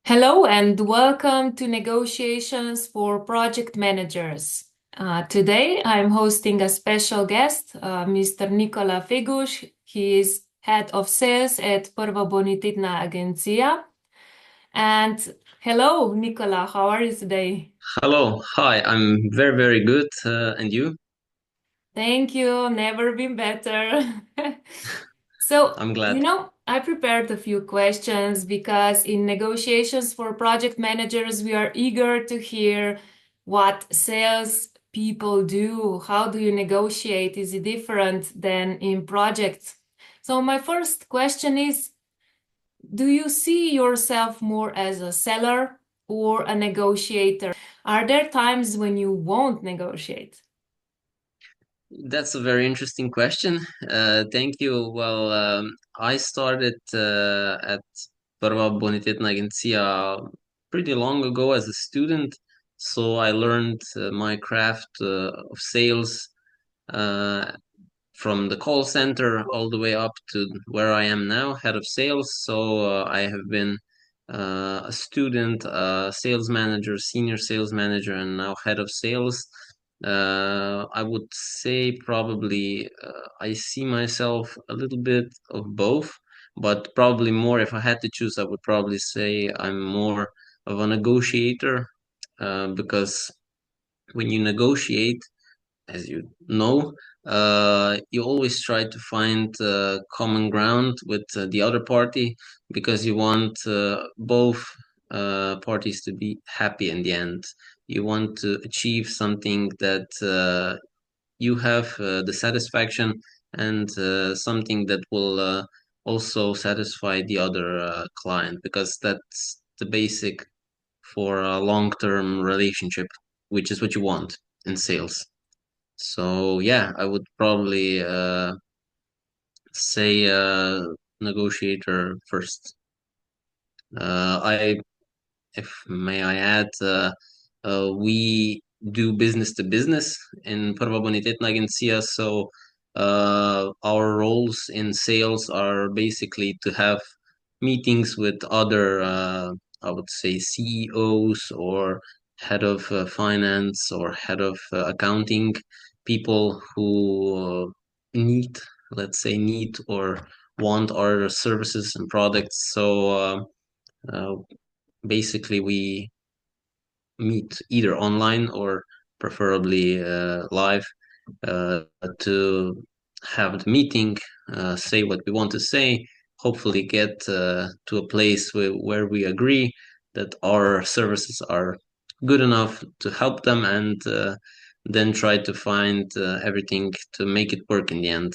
Hello and welcome to Negotiations for Project Managers. Today I'm hosting a special guest, Mr. Nikola Feguš. He is head of sales at Prva bonitetna agencija. And hello, Nikola, how are you today? Hello, hi, I'm very, very good. And you? Thank you, never been better. So, I'm glad. I prepared a few questions because in negotiations for project managers, we are eager to hear what sales people do. How do you negotiate? Is it different than in projects? So, my first question is, do you see yourself more as a seller or a negotiator? Are there times when you won't negotiate? That's a very interesting question. Thank you. Well, I started at Prva bonitetna agencija pretty long ago as a student, so I learned my craft of sales uh, from the call center all the way up to where I am now, head of sales. So I have been a student, a sales manager, senior sales manager, and now head of sales. I would say probably I see myself a little bit of both, but probably more if I had to choose, I would probably say I'm more of a negotiator because when you negotiate, as you know, you always try to find common ground with the other party because you want both parties to be happy in the end. You want to achieve something that you have the satisfaction and something that will also satisfy the other client because that's the basic for a long-term relationship, which is what you want in sales. So yeah, I would probably say negotiator first. I, if may I add, we do business to business in Prva bonitetna agencija, so our roles in sales are basically to have meetings with other, I would say, CEOs or head of finance or head of accounting people who need, let's say, need or want our services and products. So basically, we meet either online or preferably live uh, to have the meeting, say what we want to say, hopefully get to a place where we agree that our services are good enough to help them and then try to find everything to make it work in the end.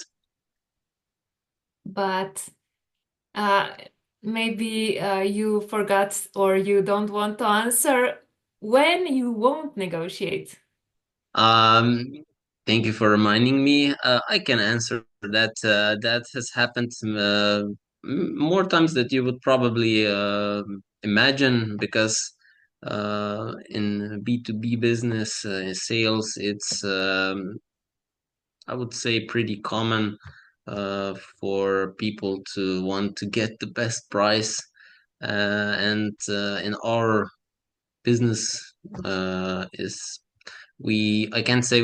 But Uh, maybe you forgot or you don't want to answer when you won't negotiate. Um, Thank you for reminding me. I can answer that. That has happened more times that you would probably imagine because in B2B business, sales, it's I would say pretty common for people to want to get the best price. And in our business is I can't say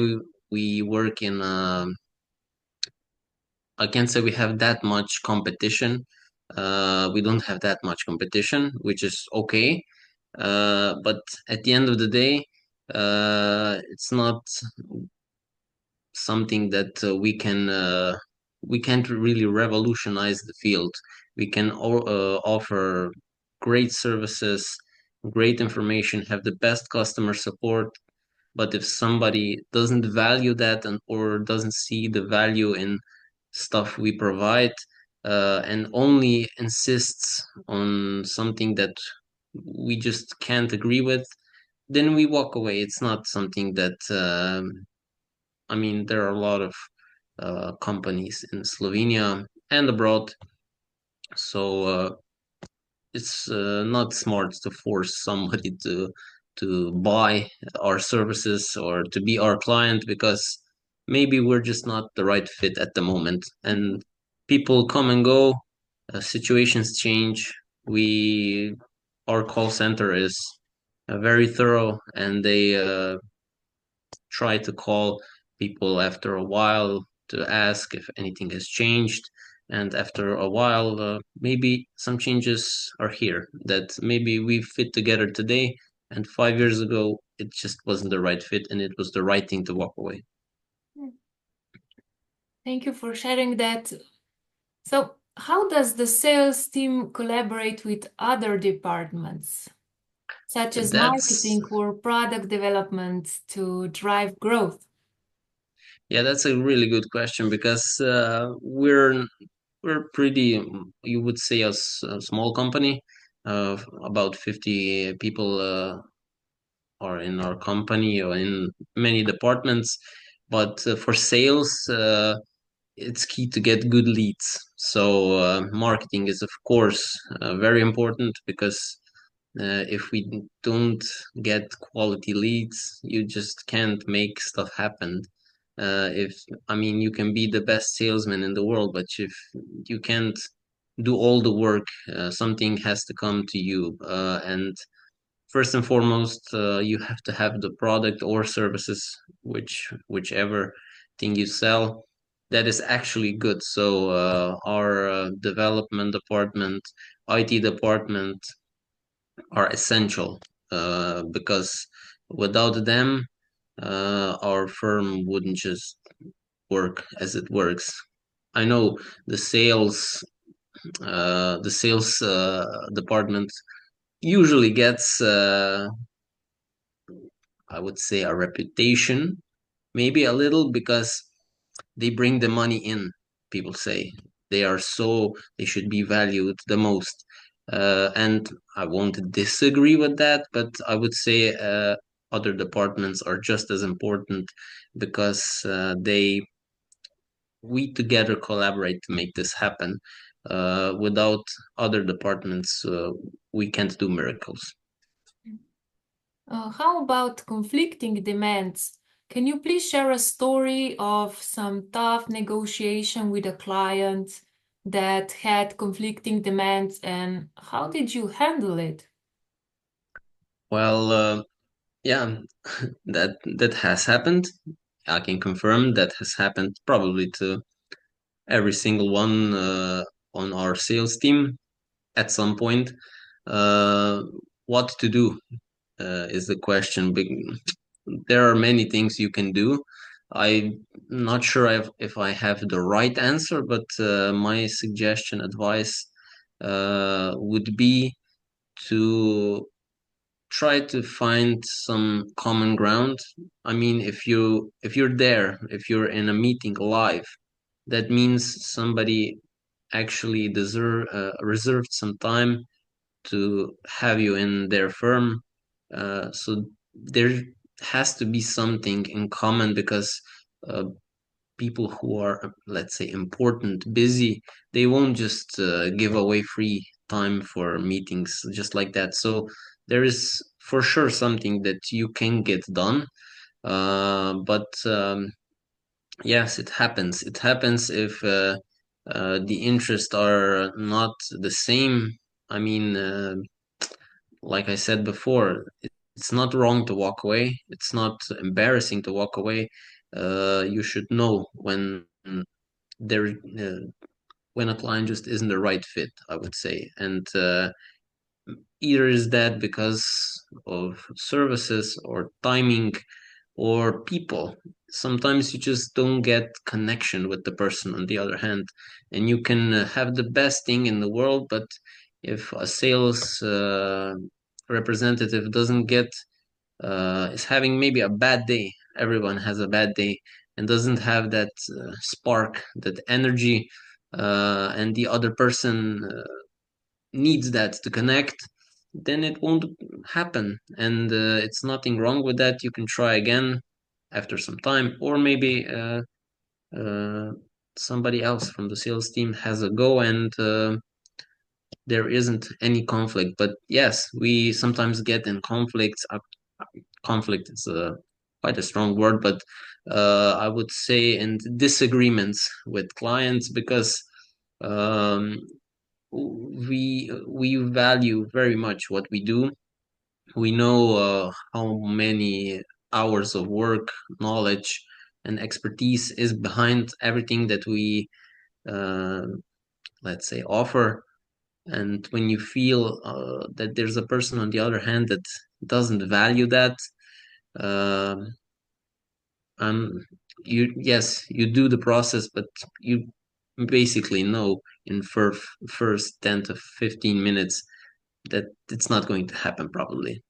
we work in I can't say we have that much competition. We don't have that much competition, which is okay. But at the end of the day, it's not something that we can't really revolutionize the field. We can offer great services, great information, have the best customer support. But if somebody doesn't value that and or doesn't see the value in stuff we provide and only insists on something that we just can't agree with, then we walk away. It's not something that I mean, there are a lot of companies in Slovenia and abroad, so it's not smart to force somebody to buy our services or to be our client because maybe we're just not the right fit at the moment. And people come and go, situations change. We our call center is very thorough, and they try to call people after a while to ask if anything has changed. And after a while, maybe some changes are here that maybe we fit together today, and 5 years ago, it just wasn't the right fit, and it was the right thing to walk away. Thank you for sharing that. So, how does the sales team collaborate with other departments, such as That's marketing or product development, to drive growth? Yeah, that's a really good question because we're pretty, you would say, a small company. About 50 people are in our company or in many departments. But for sales, it's key to get good leads. So marketing is, of course, very important because if we don't get quality leads, you just can't make stuff happen. If I mean, you can be the best salesman in the world, but if you can't do all the work, something has to come to you. And first and foremost, you have to have the product or services, whichever thing you sell, that is actually good. So our development department, IT department are essential because without them, our firm wouldn't just work as it works. I know the sales department usually gets, I would say, a reputation, maybe a little, because they bring the money in. People say they should be valued the most, and I won't disagree with that, but I would say other departments are just as important because we together collaborate to make this happen. Without other departments, we can't do miracles. How about conflicting demands? Can you please share a story of some tough negotiation with a client that had conflicting demands, and how did you handle it? Well, yeah, that has happened. I can confirm that has happened probably to every single one on our sales team at some point. Uh, what to do is the question. There are many things you can do. I'm not sure if I have the right answer, but my suggestion, advice would be to try to find some common ground. I mean, if you're in a meeting live, that means somebody actually reserved some time to have you in their firm. So there has to be something in common because uh, people who are, let's say, important, busy, they won't just give away free time for meetings just like that. So there is for sure something that you can get done. But yes, it happens. It happens if the interests are not the same. I mean, like I said before, it's not wrong to walk away. It's not embarrassing to walk away. You should know there when a client just isn't the right fit, I would say. And either is that because of services or timing or people. Sometimes you just don't get connection with the person on the other hand, and you can have the best thing in the world, but if a sales representative doesn't get is having maybe a bad day, everyone has a bad day, and doesn't have that spark, that energy, and the other person needs that to connect, then it won't happen. And it's nothing wrong with that. You can try again after some time, or maybe uh, somebody else from the sales team has a go and there isn't any conflict. But yes, we sometimes get in conflicts. Conflict is quite a strong word, but I would say in disagreements with clients because um, we value very much what we do. We know how many hours of work, knowledge, and expertise is behind everything that we, uh, let's say, offer. And when you feel that there's a person on the other hand that doesn't value that, um, um, you do the process, but you basically know in first 10 to 15 minutes that it's not going to happen probably.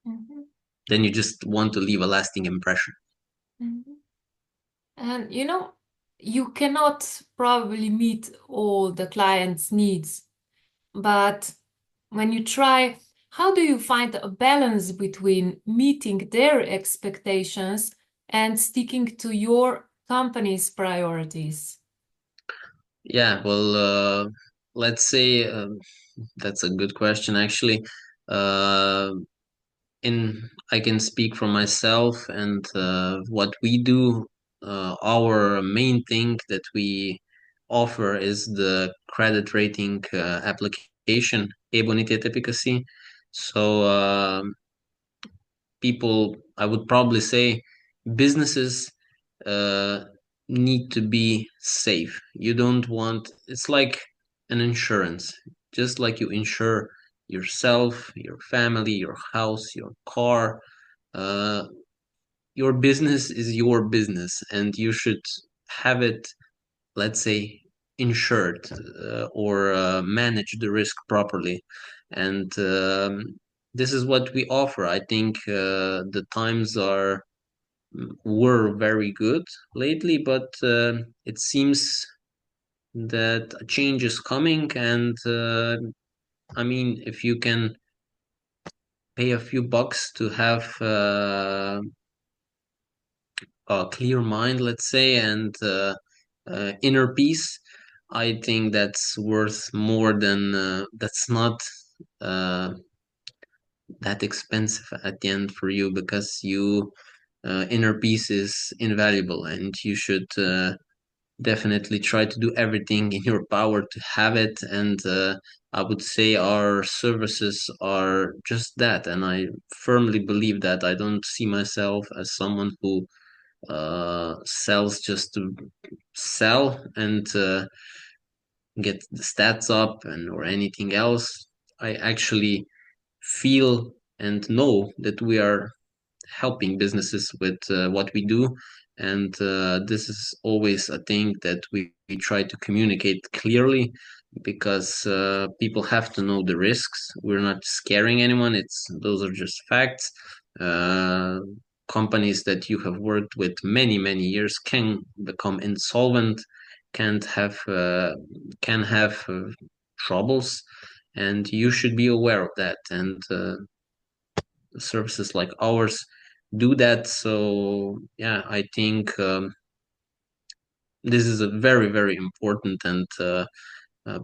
Mhm. Then you just want to leave a lasting impression. Mhm. And you cannot probably meet all the client's needs, but when you try, how do you find a balance between meeting their expectations and sticking to your company's priorities? Yeah, well, let's say that's a good question actually. Uh, in I can speak for myself and what we do. Our main thing that we offer is the credit rating application, e-Bonitet efficacy. So people, I would probably say, businesses uh, need to be safe. You don't want, it's like an insurance, just like you insure yourself, your family, your house, your car. Uh, your business is your business, and you should have it, let's say, insured or manage the risk properly. And this is what we offer. I think the times are were very good lately, but it seems that a change is coming. And I mean, if you can pay a few bucks to have a clear mind, let's say, and inner peace, I think that's worth more than that's not uh, that expensive at the end for you, because you inner peace is invaluable, and you should definitely try to do everything in your power to have it. And I would say our services are just that, and I firmly believe that. I don't see myself as someone who sells just to sell and get the stats up and or anything else. I actually feel and know that we are helping businesses with what we do. And this is always a thing that we try to communicate clearly, because people have to know the risks. We're not scaring anyone. It's those are just facts. Uh, Companies that you have worked with many years can become insolvent, can't have can have troubles, and you should be aware of that. And services like ours do that. So yeah, I think this is a very important, and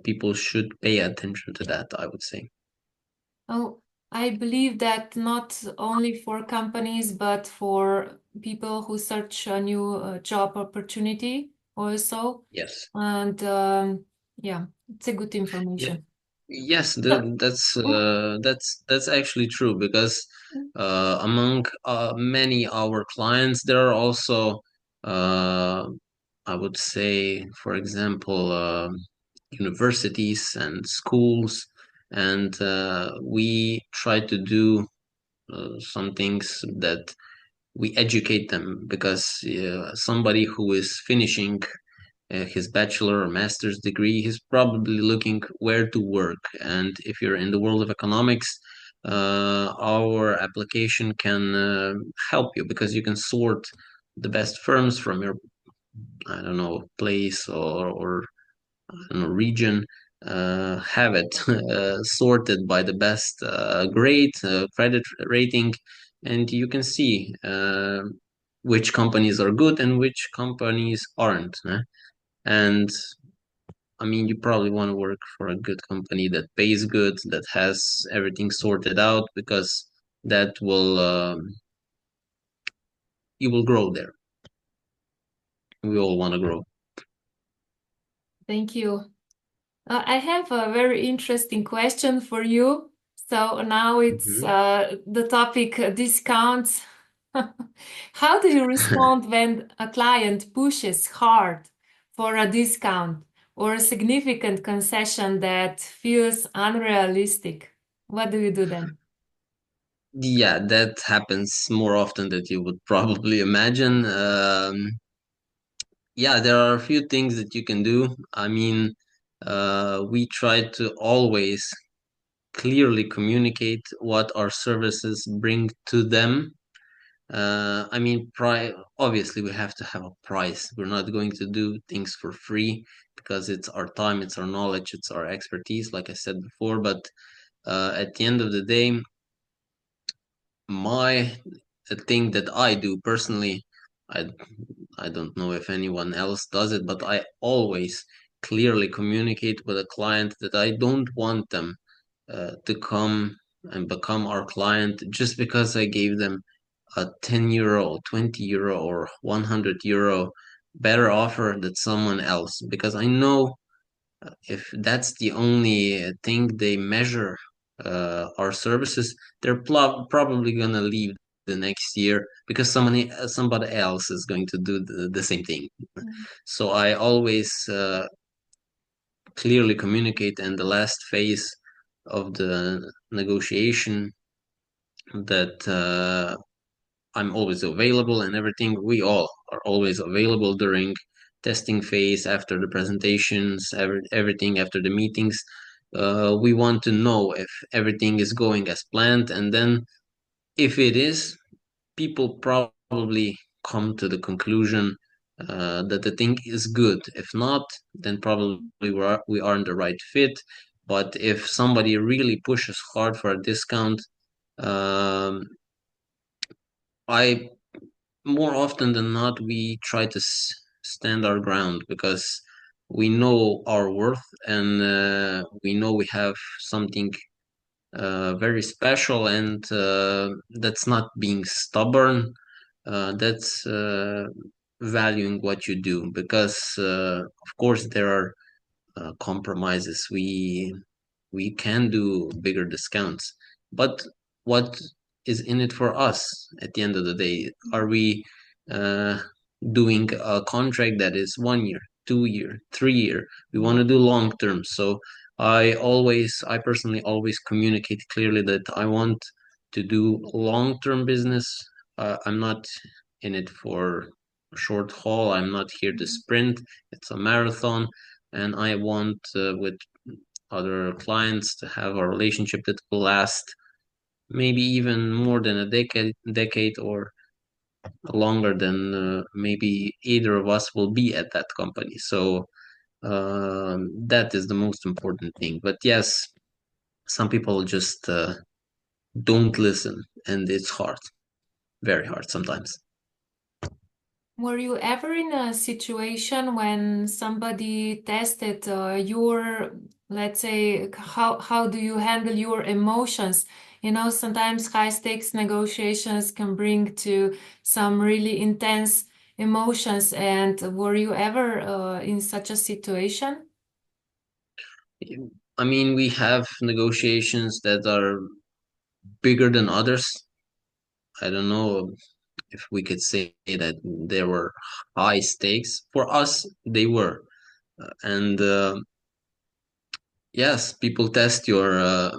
people should pay attention to that, I would say. Oh, I believe that not only for companies, but for people who search a new job opportunity also. Yes. And yeah, it's a good Yeah. information. Yes, So, that's actually true, because among many our clients, there are also uh, I would say, for example, universities and schools, and we try to do some things that we educate them, because somebody who is finishing his bachelor or master's degree, he's probably looking where to work. And if you're in the world of economics, our application can help you, because you can sort the best firms from your, I don't know, place or I don't know, region. Have it sorted by the best grade, credit rating, and you can see which companies are good and which companies aren't. And I mean, you probably want to work for a good company that pays good, that has everything sorted out, because that will you will grow there. We all want to grow. thank you. I have a very interesting question for you. So now it's Mhm. the topic discounts. How do you respond when a client pushes hard for a discount or a significant concession that feels unrealistic? What do you do then? Yeah, that happens more often than you would probably imagine. Yeah, there are a few things that you can do. I mean, we try to always clearly communicate what our services bring to them. I mean, obviously we have to have a price. We're not going to do things for free because it's our time, it's our knowledge, it's our expertise, like I said before. But at the end of the day, my thing that I do personally, I I don't know if anyone else does it, but I always clearly communicate with a client that I don't want them to come and become our client just because I gave them a 10 euro, 20 euro, or 100 euro better offer than someone else. Because I know if that's the only thing they measure our services, they're probably gonna leave the next year because somebody else is going to do the same thing. So I always clearly communicate in the last phase of the negotiation that I'm always available and everything. We all are always available during testing phase, after the presentations, everything after the meetings. We want to know if everything is going as planned, and then if it is, people probably come to the conclusion that the thing is good. If not, then probably we aren't the right fit. But if somebody really pushes hard for a discount, um, I more often than not, we try to stand our ground because we know our worth and we know we have something very special, and that's not being stubborn. That's valuing what you do because, of course, there are compromises. We can do bigger discounts, but what is in it for us at the end of the day? Are we uh, doing a contract that is 1 year, 2 year, 3 year? We want to do long term. So I personally always communicate clearly that I want to do long term business. I'm not in it for a short haul. I'm not here to sprint. It's a marathon, and I want with other clients to have a relationship that will last maybe even more than a decade or longer than maybe either of us will be at that company. So that is the most important thing. But yes, some people just don't listen, and it's hard, very hard sometimes. Were you ever in a situation when somebody tested your, let's say, how do you handle your emotions? You know, sometimes high stakes negotiations can bring to some really intense emotions. And were you ever in such a situation? I mean, we have negotiations that are bigger than others. I don't know if we could say that there were high stakes. For us, they were. And yes, people test your,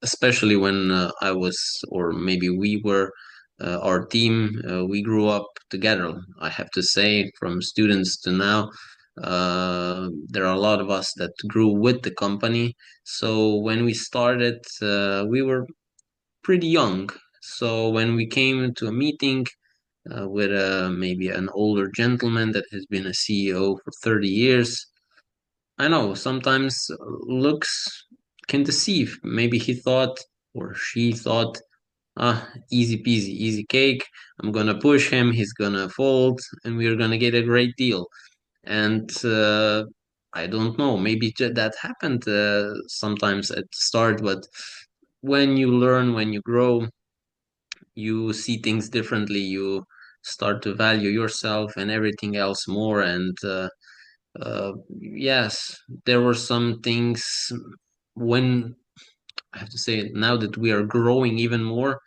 especially when I was, or maybe we were, our team, we grew up together. I have to say, from students to now, there are a lot of us that grew with the company. So when we started, we were pretty young. So when we came to a meeting, with maybe an older gentleman that has been a CEO for 30 years. I know sometimes looks can deceive. Maybe he thought or she thought, easy peasy, easy cake. I'm gonna push him, he's gonna fold, and we're gonna get a great deal. And I don't know, maybe that happened sometimes at the start, but when you learn, when you grow, you see things differently. You start to value yourself and everything else more, and Yes, there were some things when I have to say now that we are growing even more,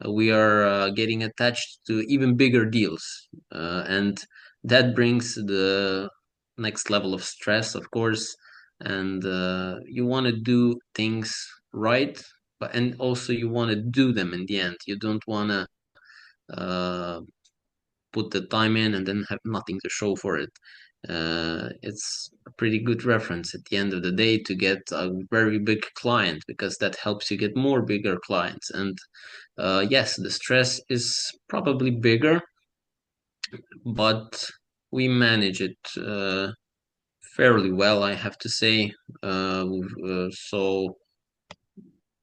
we are getting attached to even bigger deals, and that brings the next level of stress, of course. And you want to do things right, but and also you want to do them in the end. You don't want to uh, put the time in and then have nothing to show for it. It's a pretty good reference at the end of the day to get a very big client because that helps you get more bigger clients. And yes, the stress is probably bigger, but we manage it fairly well, I have to say. So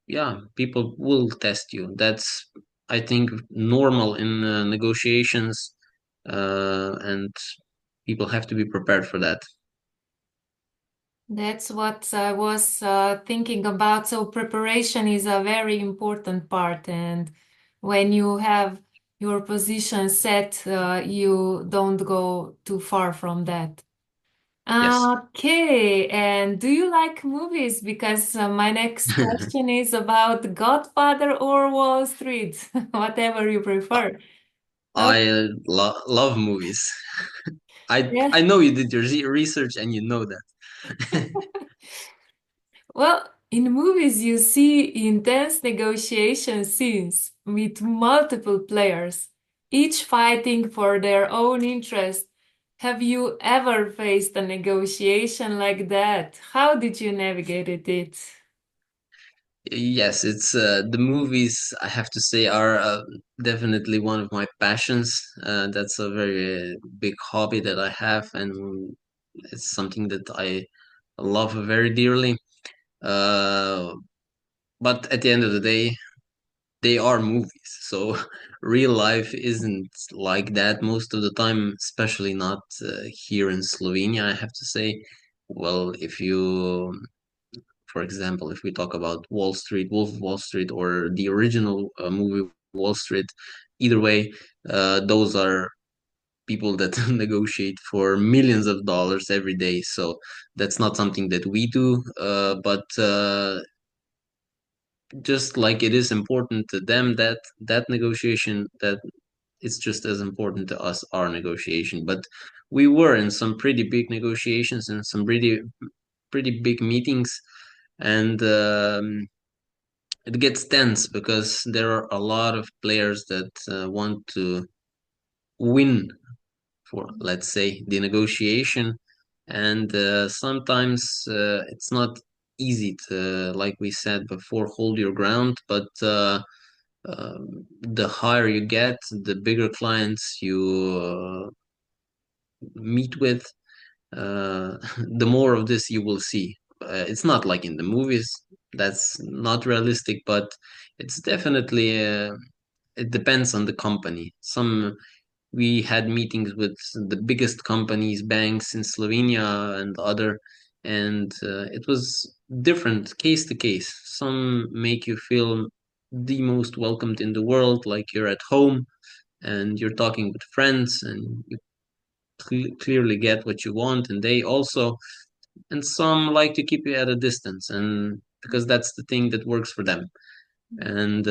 yeah, people will test you. That's, I think, normal in negotiations, and people have to be prepared for that. That's what I was thinking about. So preparation is a very important part, and when you have your position set, you don't go too far from that. Yes, Okay, and do you like movies? Because my next question is about Godfather or Wall Street, whatever you prefer. Okay. I love movies. I Yes. know you did your research and you know that. Well, in movies, you see intense negotiation scenes with multiple players, each fighting for their own interest. Have you ever faced a negotiation like that? How did you navigate it? Yes, it's the movies, I have to say, are definitely one of my passions. That's a very big hobby that I have, and it's something that I love very dearly. Uh, but at the end of the day, they are movies, so real life isn't like that most of the time, especially not here in Slovenia, I have to say. Well, if you, for example, if we talk about Wall Street, Wolf of Wall Street, or the original movie Wall Street, either way, those are people that negotiate for millions of dollars every day. So that's not something that we do. But just like it is important to them that negotiation, that it's just as important to us our negotiation. But we were in some pretty big negotiations and some pretty big meetings, and it gets tense because there are a lot of players that want to win for, let's say, the negotiation, and sometimes it's not easy to, like we said before, hold your ground. But the higher you get, the bigger clients you meet with, the more of this you will see. It's not like in the movies, that's not realistic, but it's definitely it depends on the company. Some We had meetings with the biggest companies, banks in Slovenia and other, and it was different case to case. Some make you feel the most welcomed in the world, like you're at home and you're talking with friends and you clearly get what you want, and they also. And some like to keep you at a distance, and because that's the thing that works for them. And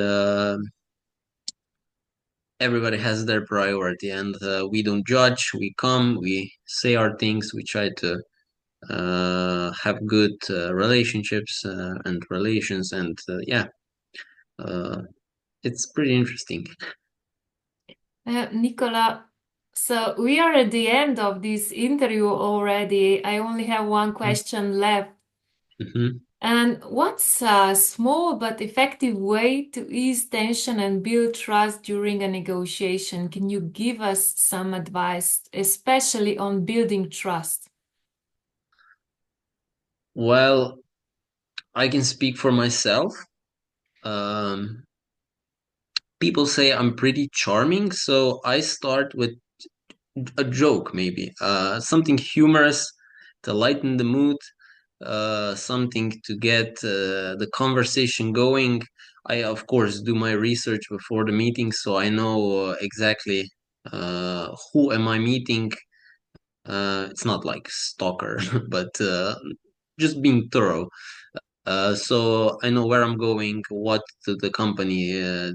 everybody has their priority, and we don't judge. We come, we say our things, we try to have good relationships and relations, and yeah, uh, it's pretty interesting. Nicola, so we are at the end of this interview already. I only have one question left. Mhm. And what's a small but effective way to ease tension and build trust during a negotiation? Can you give us some advice, especially on building trust? Well, I can speak for myself. um, People say I'm pretty charming, so I start with a joke, maybe something humorous to lighten the mood, something to get the conversation going. I, of course, do my research before the meeting, so I know exactly who am I meeting, It's not like stalker, but just being thorough. So I know where I'm going, what the company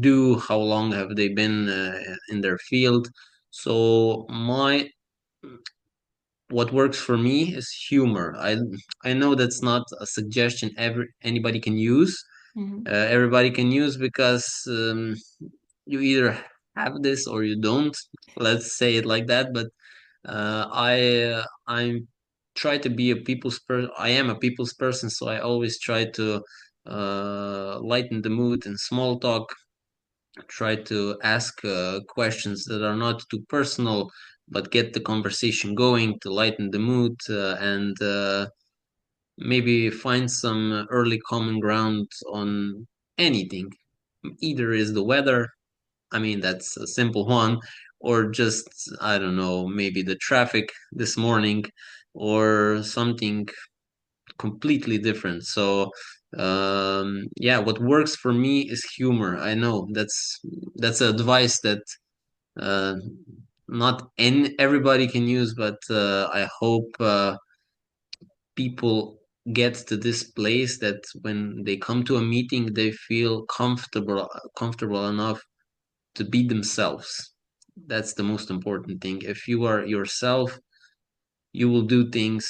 do, how long have they been in their field. So my what works for me is humor. I know that's not a suggestion anybody can use. Mhm. Everybody can use because you either have this or you don't. Let's say it like that. But I try to be a people's person. I am a people's person, so I always try to lighten the mood in small talk. Try to ask questions that are not too personal, but get the conversation going to lighten the mood and maybe find some early common ground on anything. Either is the weather, I mean, that's a simple one, or just, I don't know, maybe the traffic this morning or something completely different. So, yeah, what works for me is humor. I know that's advice that uh, not everybody can use, but I hope people get to this place that when they come to a meeting, they feel comfortable enough to be themselves. That's the most important thing. If you are yourself, you will do things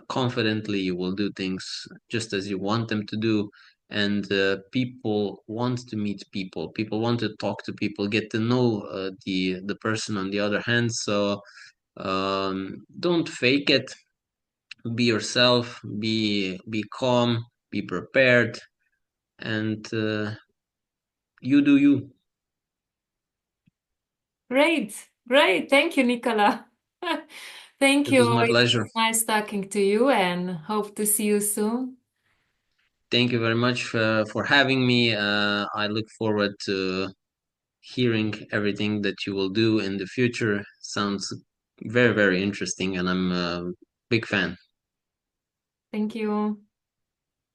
confidently, you will do things just as you want them to do. And people want to meet people. People want to talk to people, get to know the person on the other hand. So don't fake it. Be yourself. Be calm. Be prepared, and you do you. Great, great. Thank you, Nikola. Thank It you. was my It pleasure. was nice talking to you and hope to see you soon. Thank you very much for having me. I look forward to hearing everything that you will do in the future. Sounds very, very interesting, and I'm a big fan. Thank you.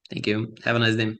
Thank you. Have a nice day.